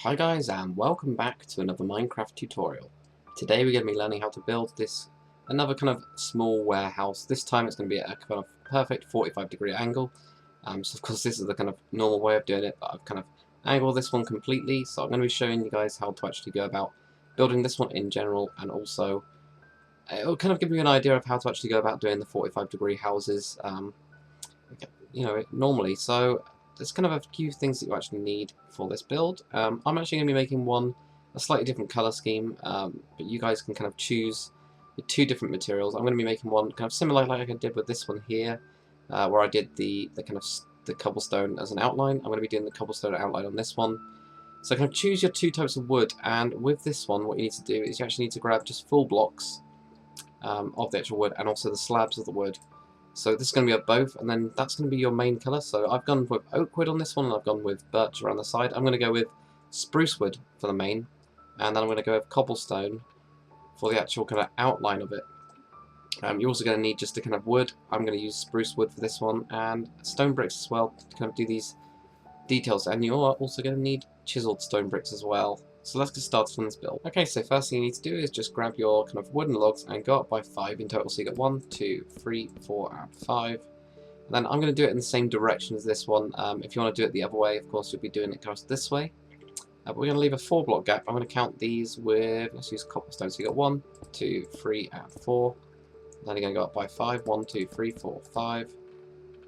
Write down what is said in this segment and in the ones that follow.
Hi guys, and welcome back to another Minecraft tutorial. Today we're going to be learning how to build another kind of small warehouse. This time it's going to be at a kind of perfect 45-degree angle. So of course this is the kind of normal way of doing it, but I've kind of angled this one completely. So I'm going to be showing you guys how to actually go about building this one in general, and also it'll kind of give you an idea of how to actually go about doing the 45-degree houses, normally. So there's kind of a few things that you actually need for this build. I'm actually going to be making a slightly different colour scheme, but you guys can kind of choose the two different materials. I'm going to be making one kind of similar like I did with this one here, where I did the cobblestone as an outline. I'm going to be doing the cobblestone outline on this one. So kind of choose your two types of wood, and with this one what you need to do is you actually need to grab just full blocks of the actual wood, and also the slabs of the wood. So this is going to be of both, and then that's going to be your main colour. So I've gone with oak wood on this one, and I've gone with birch around the side. I'm going to go with spruce wood for the main, and then I'm going to go with cobblestone for the actual kind of outline of it. You're also going to need just a kind of wood. I'm going to use spruce wood for this one, and stone bricks as well to kind of do these details. And you're also going to need chiseled stone bricks as well. So let's get started on this build. Okay, so first thing you need to do is just grab your kind of wooden logs and go up by 5 in total. So you get 1, 2, 3, 4, and 5. And then I'm going to do it in the same direction as this one. If you want to do it the other way, of course, you'll be doing it across this way. But we're going to leave a 4-block gap. I'm going to count these with, let's use cobblestone. So you got 1, 2, 3, and 4. Then you're going to go up by 5. 1, 2, 3, 4, 5.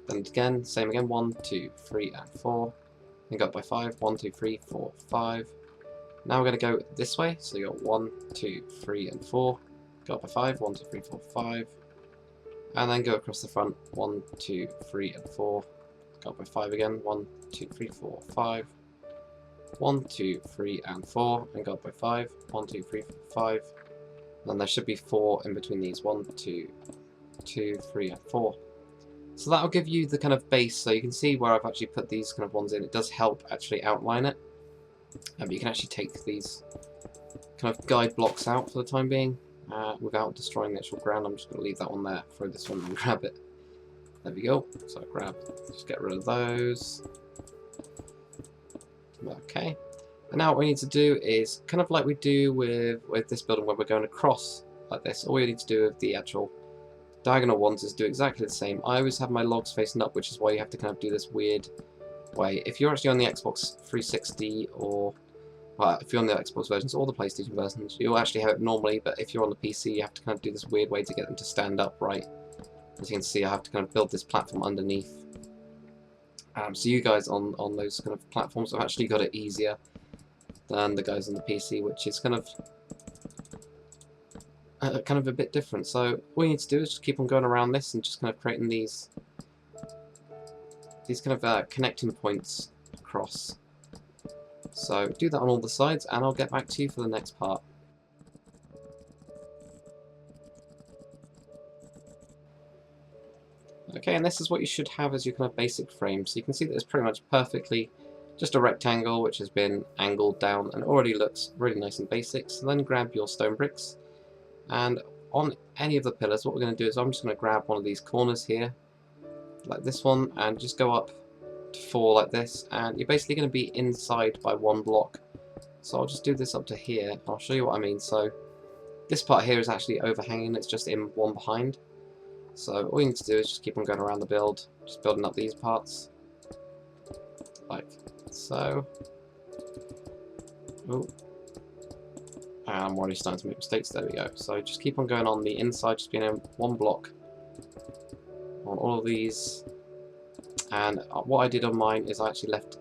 Then again, same again. 1, 2, 3, and 4. Then go up by 5. 1, 2, 3, 4, 5. Now we're going to go this way, so you got 1, 2, 3, and 4. Go up by 5, 1, 2, 3, 4, 5. And then go across the front, 1, 2, 3, and 4. Go up by 5 again, 1, 2, 3, 4, 5. 1, 2, 3, and 4. And go up by 5, 1, 2, 3, 4, 5. And then there should be 4 in between these, 1, 2, 2, 3, and 4. So that'll give you the kind of base, so you can see where I've actually put these kind of ones in. It does help actually outline it. But you can actually take these kind of guide blocks out for the time being without destroying the actual ground. I'm just going to leave that one there, throw this one and grab it. There we go. So just get rid of those. Okay. And now what we need to do is kind of like we do with this building where we're going across like this. All we need to do with the actual diagonal ones is do exactly the same. I always have my logs facing up, which is why you have to kind of do this weird way. If you're actually on the Xbox 360 or if you're on the Xbox versions or the PlayStation versions, you'll actually have it normally, but if you're on the PC you have to kind of do this weird way to get them to stand upright. As you can see, I have to kind of build this platform underneath. So you guys on those kind of platforms have actually got it easier than the guys on the PC, which is kind of a bit different. So all you need to do is just keep on going around this and just kind of creating these kind of connecting points across. So do that on all the sides, and I'll get back to you for the next part. Okay, and this is what you should have as your kind of basic frame. So you can see that it's pretty much perfectly just a rectangle which has been angled down and already looks really nice and basic. So then grab your stone bricks, and on any of the pillars what we're going to do is I'm just going to grab one of these corners here like this one and just go up to 4 like this, and you're basically going to be inside by 1 block. So I'll just do this up to here. I'll show you what I mean. So this part here is actually overhanging, it's just in one behind. So all you need to do is just keep on going around the build, just building up these parts like so. Ooh. And I'm already starting to make mistakes. There we go. So just keep on going on the inside, just being in 1 block on all of these. And what I did on mine is I actually left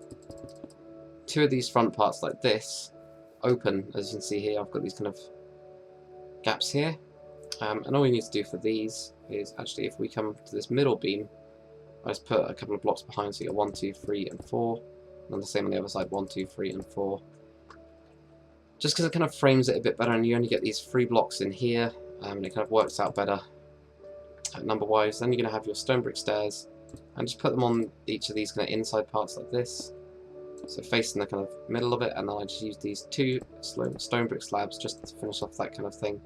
2 of these front parts like this open. As you can see here, I've got these kind of gaps here, and all we need to do for these is actually, if we come to this middle beam, I just put a couple of blocks behind, so you get 1, 2, 3, and 4, and then the same on the other side, 1, 2, 3, and 4. Just because it kind of frames it a bit better, and you only get these 3 blocks in here, and it kind of works out better number-wise. Then you're going to have your stone brick stairs, and just put them on each of these kind of inside parts like this, so facing the kind of middle of it, and then I just use these 2 stone brick slabs just to finish off that kind of thing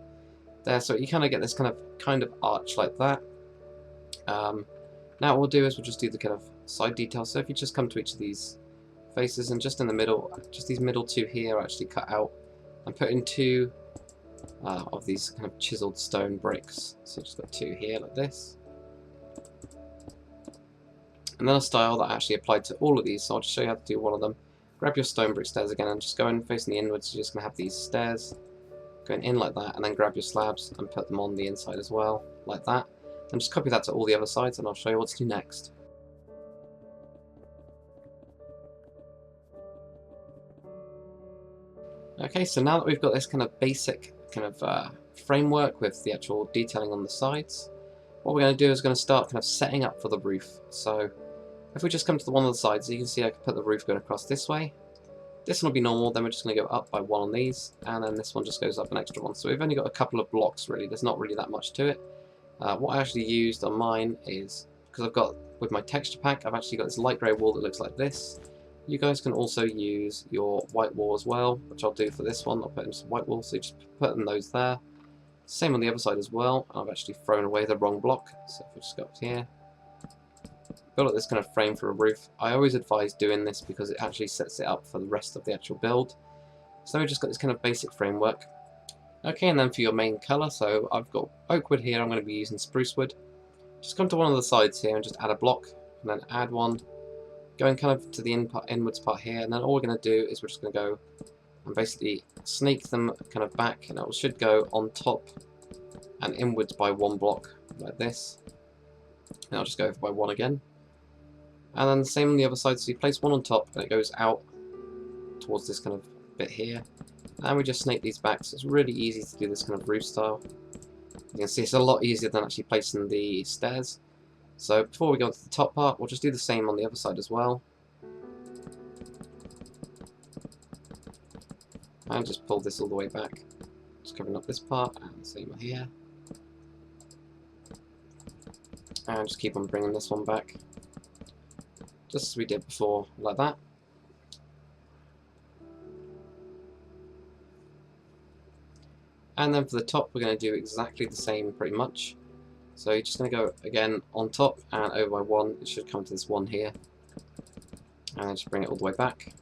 there. So you kind of get this kind of arch like that. Now what we'll do is we'll just do the kind of side details. So if you just come to each of these faces, and just in the middle, just these middle two here are actually cut out and put in two of these kind of chiseled stone bricks. So just got two here like this. And then a style that actually applied to all of these, so I'll just show you how to do one of them. Grab your stone brick stairs again and just go in facing the inwards. You're just going to have these stairs going in like that, and then grab your slabs and put them on the inside as well, like that. And just copy that to all the other sides, and I'll show you what to do next. Okay, so now that we've got this kind of basic kind of framework with the actual detailing on the sides, what we're going to do is going to start kind of setting up for the roof. So if we just come to one of the sides, you can see I can put the roof going across this way. This one will be normal, then we're just going to go up by one on these, and then this one just goes up an extra one. So we've only got a couple of blocks really, there's not really that much to it. What I actually used on mine is, because I've got, with my texture pack, I've actually got this light grey wall that looks like this. You guys can also use your white wall as well, which I'll do for this one. I'll put in some white wall, so you just put in those there. Same on the other side as well. I've actually thrown away the wrong block, so if we just go up here, build up this kind of frame for a roof. I always advise doing this because it actually sets it up for the rest of the actual build. So we've just got this kind of basic framework. Okay, and then for your main colour, so I've got oak wood here, I'm going to be using spruce wood. Just come to one of the sides here and just add a block, and then add one, going kind of to the inwards part here, and then all we're going to do is we're just going to go and basically snake them kind of back, and it should go on top and inwards by one block, like this. And I'll just go over by one again. And then the same on the other side, so you place one on top and it goes out towards this kind of bit here. And we just snake these back, so it's really easy to do this kind of roof style. You can see it's a lot easier than actually placing the stairs. So before we go on to the top part, we'll just do the same on the other side as well. And just pull this all the way back. Just covering up this part, and same here. And just keep on bringing this one back. Just as we did before, like that. And then for the top, we're going to do exactly the same pretty much. So you're just going to go again on top and over by one. It should come to this one here. And then just bring it all the way back.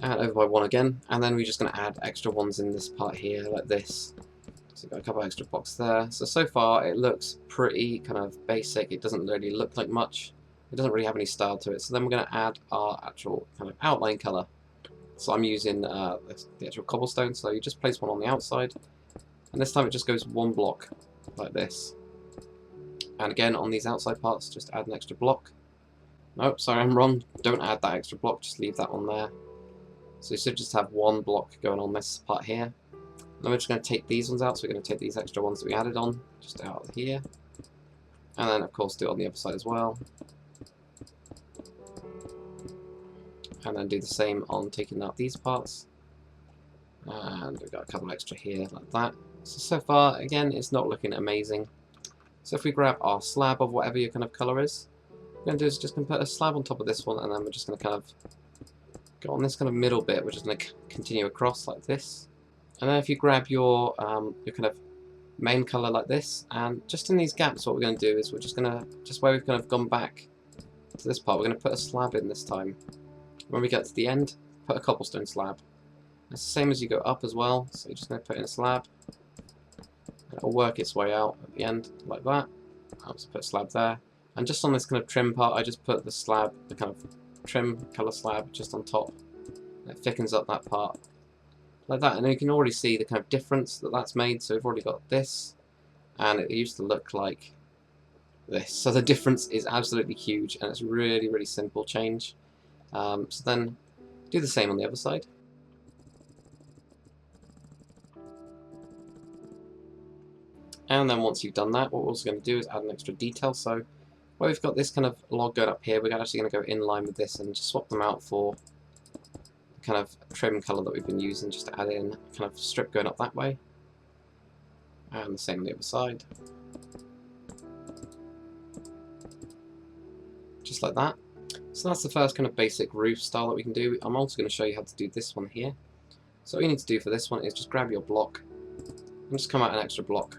And over by one again. And then we're just going to add extra ones in this part here, like this. So we've got a couple extra blocks there. So far it looks pretty kind of basic. It doesn't really look like much. It doesn't really have any style to it. So then we're going to add our actual kind of outline colour. So I'm using the actual cobblestone. So you just place one on the outside. And this time it just goes one block, like this. And again on these outside parts, just add an extra block. Nope, sorry, I'm wrong. Don't add that extra block, just leave that one there. So you should just have one block going on this part here. Then we're just going to take these ones out, so we're going to take these extra ones that we added on, just out of here. And then of course do it on the other side as well. And then do the same on taking out these parts. And we've got a couple extra here, like that. So far, again, it's not looking amazing. So if we grab our slab of whatever your kind of colour is, what we're going to do is just going to put a slab on top of this one, and then we're just going to kind of go on this kind of middle bit. We're just going to continue across like this. And then if you grab your kind of main colour like this, and just in these gaps, what we're going to do is we're just going to, just where we've kind of gone back to this part, we're going to put a slab in this time. When we get to the end, put a cobblestone slab. It's the same as you go up as well, so you're just going to put in a slab. And it'll work its way out at the end, like that. I'll just put a slab there. And just on this kind of trim part, I just put the slab, the kind of trim colour slab, just on top. It thickens up that part. Like that, and you can already see the kind of difference that that's made. So we've already got this, and it used to look like this. So the difference is absolutely huge, and it's really, really simple change. So then do the same on the other side. And then once you've done that, what we're also going to do is add an extra detail. So where we've got this kind of log going up here, we're actually going to go in line with this and just swap them out for kind of trim colour that we've been using, just to add in kind of strip going up that way, and the same on the other side, just like that. So that's the first kind of basic roof style that we can do. I'm also going to show you how to do this one here. So what you need to do for this one is just grab your block and just come out an extra block,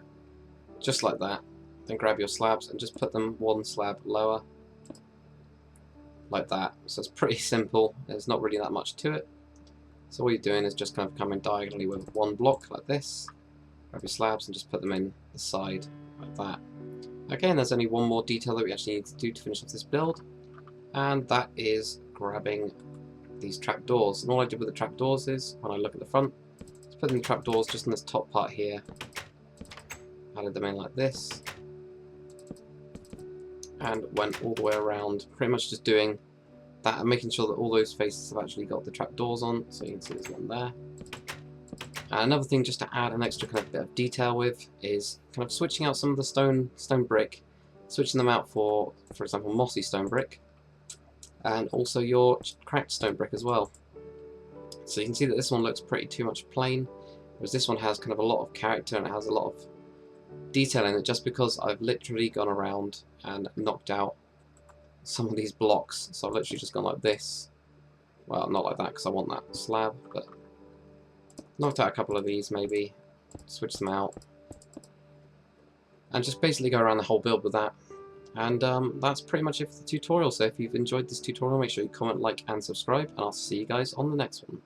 just like that. Then grab your slabs and just put them one slab lower, like that. So it's pretty simple. There's not really that much to it. So all you're doing is just kind of coming diagonally with one block like this, grab your slabs and just put them in the side like that. Okay, and there's only one more detail that we actually need to do to finish off this build, and that is grabbing these trapdoors. And all I did with the trapdoors is, when I look at the front, just put in the trapdoors just in this top part here, added them in like this, and went all the way around, pretty much just doing that and making sure that all those faces have actually got the trapdoors on, so you can see there's one there. And another thing just to add an extra kind of bit of detail with is kind of switching out some of the stone brick, switching them out for example, mossy stone brick, and also your cracked stone brick as well. So you can see that this one looks pretty too much plain, whereas this one has kind of a lot of character and it has a lot of detail in it, just because I've literally gone around and knocked out some of these blocks. So I've literally just gone like this. Well, not like that because I want that slab, but knocked out a couple of these maybe, switch them out, and just basically go around the whole build with that. And that's pretty much it for the tutorial. So if you've enjoyed this tutorial, make sure you comment, like and subscribe, and I'll see you guys on the next one.